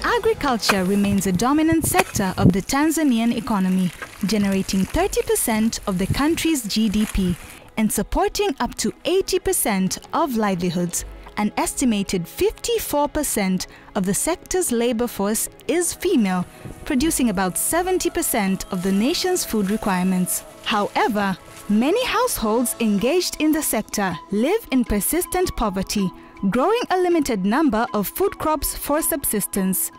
Agriculture remains a dominant sector of the Tanzanian economy, generating 30% of the country's GDP and supporting up to 80% of livelihoods. An estimated 54% of the sector's labor force is female, producing about 70% of the nation's food requirements. However, many households engaged in the sector live in persistent poverty, growing a limited number of food crops for subsistence.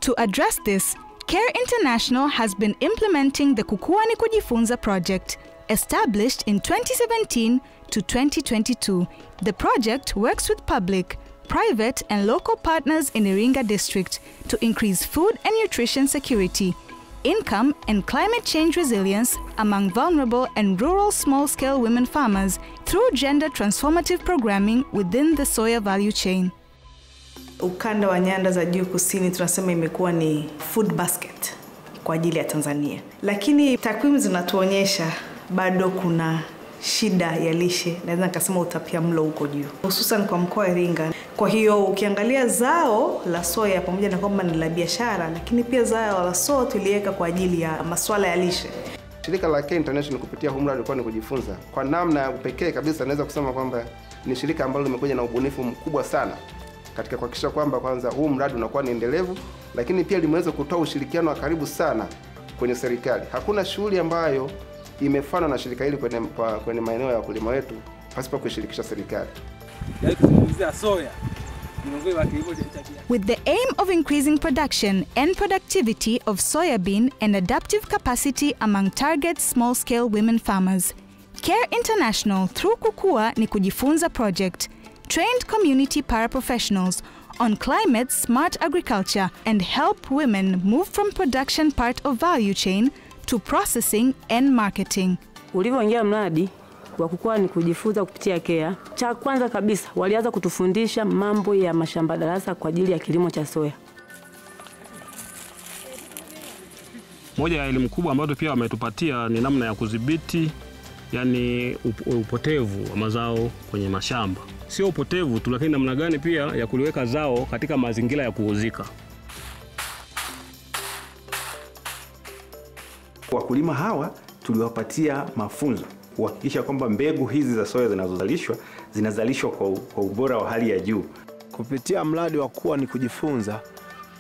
To address this, CARE International has been implementing the Kukua ni Kujifunza project, established in 2017 to 2022. The project works with public, private and local partners in Iringa district to increase food and nutrition security, income and climate change resilience among vulnerable and rural small-scale women farmers through gender transformative programming within the soya value chain. Ukanda wa nyanda za juu kusini tunasema imekuwa ni food basket kwa ajili ya Tanzania. Lakini takwimu zinatuonyesha bado kuna shida ya lishe, naweza nikasema utapiamlo huko juu, hususan kwa mkoa wa Iringa. Kwa hiyo ukiangalia zao la soya pamoja na kwamba ni la biashara, lakini pia zao la soya tuliweka kwa ajili ya masuala ya lishe. Shirika la CARE International kupitia huu mradi ni kujifunza. Kwa namna ya pekee kabisa naweza kusema kwamba ni shirika ambalo limekuja na ubunifu mkubwa sana katika kuhakikisha kwamba kwanza huu mradi unakuwa ni endelevu, lakini pia limeweza kutoa ushirikiano wa karibu sana kwenye serikali. Hakuna shughuli ambayo imefanywa na shirika hili kwenye maeneo ya wakulima wetu pasipo kushirikisha serikali. With the aim of increasing production and productivity of soybean and adaptive capacity among target small-scale women farmers, CARE International through Kukua ni Kujifunza project trained community paraprofessionals on climate-smart agriculture and help women move from production part of value chain to processing and marketing. Ulivyoingia mradi wa Kukua ni Kujifunza kupitia CARE, cha kwanza kabisa walianza kutufundisha mambo ya mashamba darasa kwa ajili ya kilimo cha soya. Moja ya elimu kubwa ambayo pia wametupatia ni namna ya kudhibiti yani upotevu wa mazao kwenye mashamba. Sio upotevu tu, lakini namna gani pia ya kuliweka zao katika mazingira ya kuuzika. Wakulima hawa tuliwapatia mafunzo kuhakikisha kwamba mbegu hizi za soya zinazalishwa kwa ubora wa hali ya juu. Kupitia mradi wa Kukua ni Kujifunza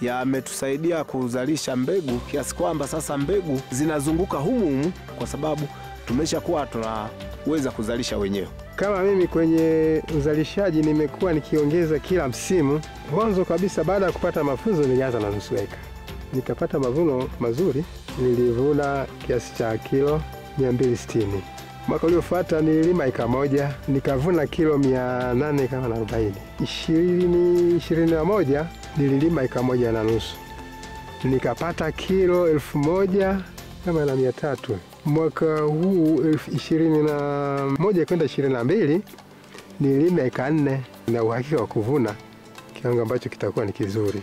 yametusaidia kuzalisha mbegu kiasi kwamba sasa mbegu zinazunguka humu kwa sababu tumeshakuwa tunaweza kuzalisha wenyewe. Kama mimi kwenye uzalishaji nimekuwa nikiongeza kila msimu. Mwanzo kabisa baada ya kupata mafunzo nilianza na nusu eka. Nikapata mavuno mazuri, nilivuna kiasi cha kilo 260. Mwaka uliofuata nililima eka moja, nikavuna kilo 840. 2021 nililima eka moja na nusu. Nikapata kilo 1300. Mwaka huu 2021 kwenda 22 nililima eka 4 na uhakika wa kuvuna kiwango ambacho kitakuwa ni kizuri.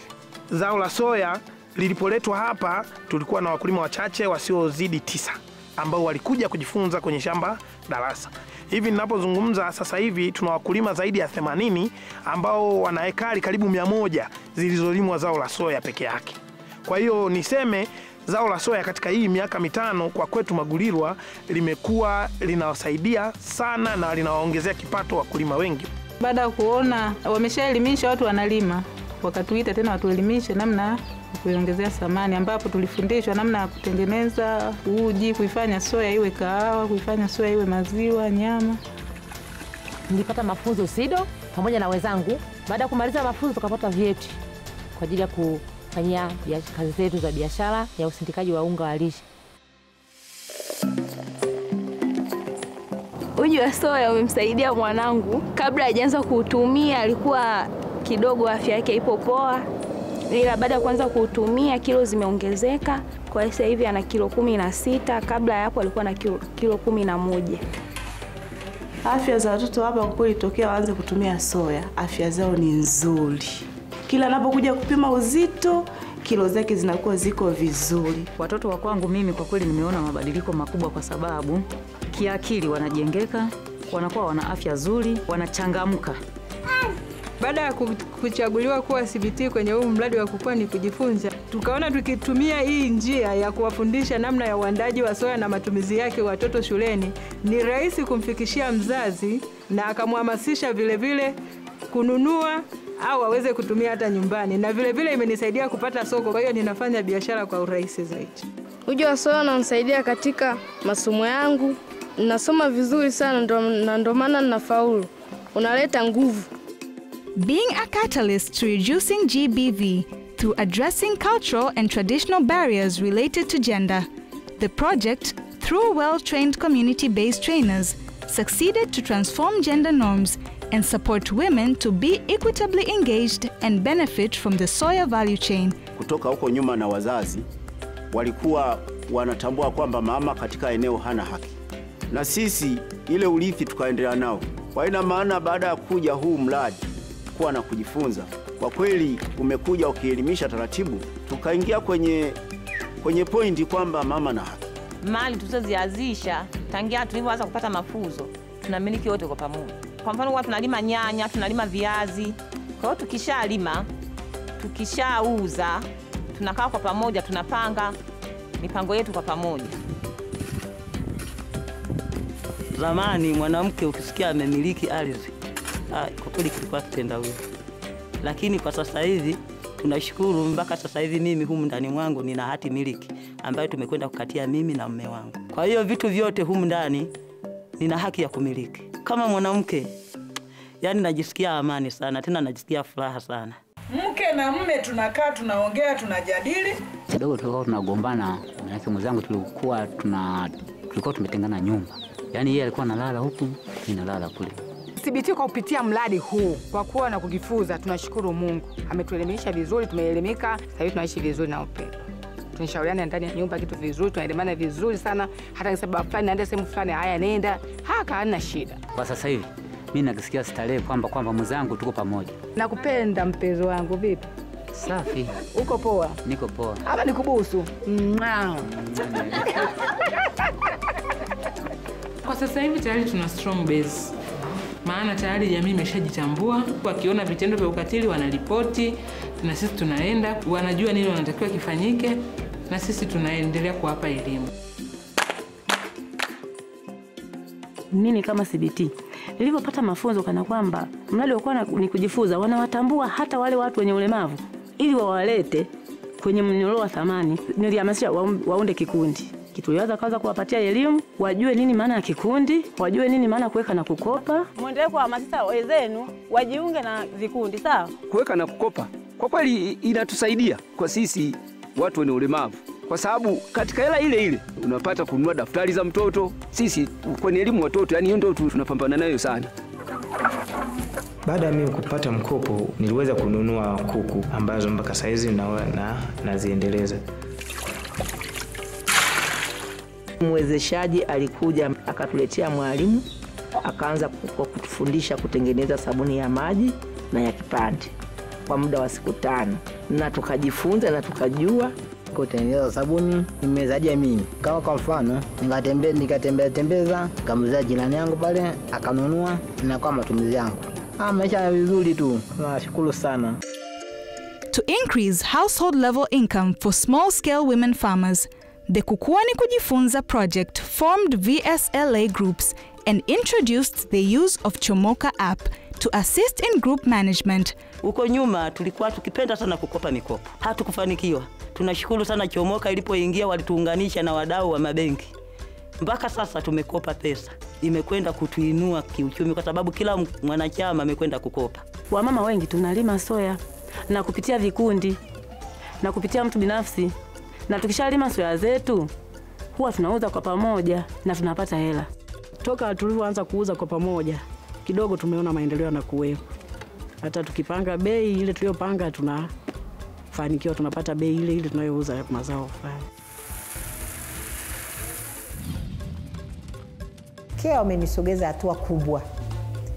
Zao la soya lilipoletwa hapa tulikuwa na wakulima wachache wasiozidi 9 ambao walikuja kujifunza kwenye shamba darasa. Hivi ninapozungumza sasa hivi tuna wakulima zaidi ya 80 ambao wana hekari karibu 100 zilizolimwa zao la soya peke yake. Kwa hiyo niseme zao la soya katika hii miaka 5 kwa kwetu Magulirwa limekuwa linawasaidia sana na linawaongezea kipato wakulima wengi. Baada ya kuona wameshaelimisha watu wanalima, wakatuita tena watuelimishe namna kuongezea thamani, ambapo tulifundishwa namna ya kutengeneza uji, kuifanya soya iwe kahawa, kuifanya soya iwe maziwa, nyama. Nilipata mafunzo SIDO pamoja na wenzangu. Baada ya kumaliza mafunzo tukapata vyeti kwa ajili ya kufanyia kazi zetu za biashara ya usindikaji wa unga wa lishe. Uji wa soya umemsaidia mwanangu. Kabla hajaanza kuutumia alikuwa kidogo afya yake ipo poa. Ila baada ya kuanza kuutumia kilo zimeongezeka. Kwa sasa hivi ana kilo 16, kabla ya hapo alikuwa na kilo 11. Afya za watoto hapa kwa kweli tokea waanze kutumia soya, afya zao ni nzuri. Kila anapokuja kupima uzito, kilo zake zinakuwa ziko vizuri. Watoto wa kwangu mimi kwa kweli nimeona mabadiliko makubwa kwa sababu kiakili wanajengeka, wanakuwa wana afya nzuri, wanachangamka. Baada ya kuchaguliwa kuwa CBT kwenye huu mradi wa Kukua ni Kujifunza, tukaona tukitumia hii njia ya kuwafundisha namna ya uandaji wa soya na matumizi yake watoto shuleni, ni rahisi kumfikishia mzazi na akamhamasisha vile kununua au aweze kutumia hata nyumbani, na vile imenisaidia kupata soko, kwa hiyo ninafanya biashara kwa urahisi zaidi. Uji wa soya unanisaidia katika masomo yangu, nasoma vizuri sana na ndo maana ninafaulu. Unaleta nguvu. Being a catalyst to reducing GBV through addressing cultural and traditional barriers related to gender, the project, through well-trained community-based trainers, succeeded to transform gender norms and support women to be equitably engaged and benefit from the soya value chain. Kutoka huko nyuma na wazazi walikuwa wanatambua kwamba mama katika eneo hana haki, na sisi ile urithi tukaendelea nao. Kwa ina maana baada ya kuja huu mradi Kukua na Kujifunza, kwa kweli umekuja ukielimisha taratibu, tukaingia kwenye pointi kwamba mama na haki. Mali tulizozianzisha tangia tulivyoanza kupata mafunzo tunamiliki wote kwa pamoja. Kwa mfano kwa tunalima nyanya, tunalima viazi. Kwa hiyo tukishalima, tukishauza, tunakaa kwa pamoja, tunapanga mipango yetu kwa pamoja. Zamani mwanamke ukisikia amemiliki ardhi, kwa kweli kilikuwa kitendawili. Lakini kwa sasa hivi tunashukuru, mpaka sasa hivi mimi humu ndani mwangu nina hati miliki ambayo tumekwenda kukatia mimi na mume wangu. Kwa hiyo vitu vyote humu ndani nina haki ya kumiliki. Kama mwanamke, yani najisikia amani sana, tena najisikia furaha sana. Mke na mume tunakaa, tunaongea, tunajadili. Kidogo tulikuwa tunagombana, maana mwenzangu tulikuwa tumetengana nyumba. Yaani yeye alikuwa analala huku, mimi nalala kule. CBT kwa kupitia mradi huu kwa Kukua na Kujifunza, tunashukuru Mungu. Ametuelimisha vizuri, tumeelimika, sasa hivi tunaishi vizuri na upendo. Tunashauriana ndani ya nyumba kitu vizuri, tunaelimana vizuri sana, hata kwa sababu fulani naenda sehemu fulani, haya nenda, hana shida. Kwa sasa hivi mimi najisikia starehe kwamba mwenzangu tuko pamoja. Nakupenda mpenzi wangu, vipi? Safi. Uko poa? Niko poa. Hapa nikubusu. Kwa sasa hivi tayari tuna strong base. Maana tayari jamii imeshajitambua, wakiona vitendo vya ukatili wanaripoti, na sisi tunaenda, wanajua nini wanatakiwa kifanyike, na sisi tunaendelea kuwapa elimu. Mimi kama CBT nilipopata mafunzo kana kwamba mradi wa Kukua ni Kujifunza wanawatambua hata wale watu wenye ulemavu ili wawalete kwenye mnyororo wa thamani, nilihamasisha waunde kikundi. Tulianza kwanza kuwapatia elimu, wajue nini maana ya kikundi, wajue nini maana kuweka na kukopa. Muendelee kuhamasisha wenzenu wajiunge na vikundi, sawa? Kuweka na kukopa kwa kweli inatusaidia kwa sisi watu wenye ulemavu, kwa sababu katika hela ile unapata kununua daftari za mtoto. Sisi kwenye elimu watoto, yani hiyo ndio tunapambana nayo sana. Baada ya mimi kupata mkopo, niliweza kununua kuku ambazo mpaka saizi naziendeleza. Mwezeshaji alikuja akatuletea mwalimu, akaanza kutufundisha kutengeneza sabuni ya maji na ya kipande kwa muda wa siku 5, na tukajifunza na tukajua kutengeneza sabuni. Nimezadia mimi kama kwa mfano nikatembeza kamuzia jirani yangu pale akanunua, na kwa matumizi yangu maisha vizuri tu. Nashukuru sana. To increase household level income for small-scale women farmers, the Kukua ni Kujifunza project formed VSLA groups and introduced the use of Chomoka app to assist in group management. Huko nyuma tulikuwa tukipenda sana kukopa mikopo, hatukufanikiwa. Tunashukuru sana Chomoka ilipoingia, walituunganisha na wadau wa mabenki. Mpaka sasa tumekopa pesa, imekwenda kutuinua kiuchumi kwa sababu kila mwanachama amekwenda kukopa. Wamama wengi tunalima soya na kupitia vikundi na kupitia mtu binafsi, na tukishalima soya zetu huwa tunauza kwa pamoja na tunapata hela. Toka tulivyoanza kuuza kwa pamoja kidogo tumeona maendeleo yanakuwepo. Hata tukipanga bei ile tuliyopanga tunafanikiwa, tunapata bei ile tunayouza mazao fulani. KEA wamenisogeza hatua kubwa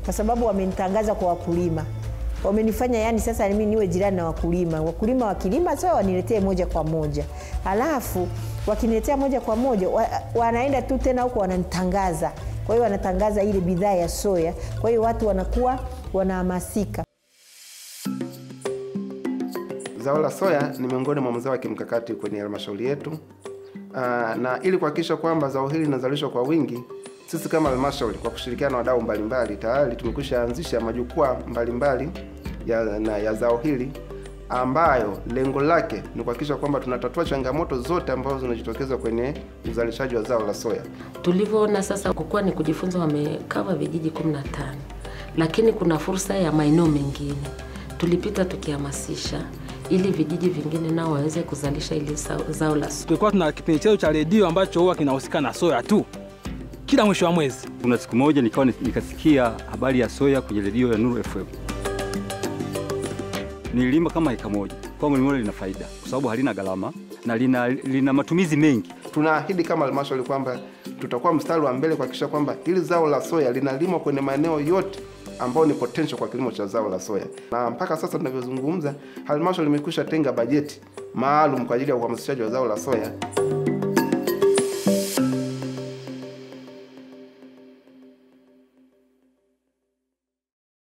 kwa sababu wamenitangaza kwa wakulima. Wamenifanya yani sasa mimi niwe jirani na wakulima. Wakulima wakilima sawa waniletee moja kwa moja. Alafu wakiniletea moja kwa moja wanaenda tu tena huko wananitangaza Kwa hiyo wanatangaza ile bidhaa ya soya, kwa hiyo watu wanakuwa wanahamasika. Zao la soya ni miongoni mwa mazao ya kimkakati kwenye halmashauri yetu. Na ili kuhakikisha kwamba zao hili linazalishwa kwa wingi, sisi kama halmashauri kwa kushirikiana na wadau mbalimbali tayari tumekwisha anzisha majukwaa mbalimbali ya zao hili, ambayo lengo lake ni kuhakikisha kwamba tunatatua changamoto zote ambazo zinajitokeza kwenye uzalishaji wa zao la soya. Tulivyoona sasa kukua ni kujifunza, wamekava vijiji 15, lakini kuna fursa ya maeneo mengine. Tulipita tukihamasisha ili vijiji vingine nao waweze kuzalisha ile zao la soya. Tulikuwa tuna kipindi chetu cha redio ambacho huwa kinahusika na soya tu kila mwisho wa mwezi. Kuna siku moja nikasikia habari ya soya kwenye redio ya Nuru FM. Nililima kama eka moja. Kwa mlimo lina faida kwa sababu halina gharama na lina matumizi mengi. Tunaahidi kama halmashauri kwamba tutakuwa mstari wa mbele kuhakikisha kwamba hili zao la soya linalimwa kwenye maeneo yote ambao ni potential kwa kilimo cha zao la soya. Na mpaka sasa tunavyozungumza, halmashauri imekwisha tenga bajeti maalum kwa ajili ya uhamasishaji wa zao la soya.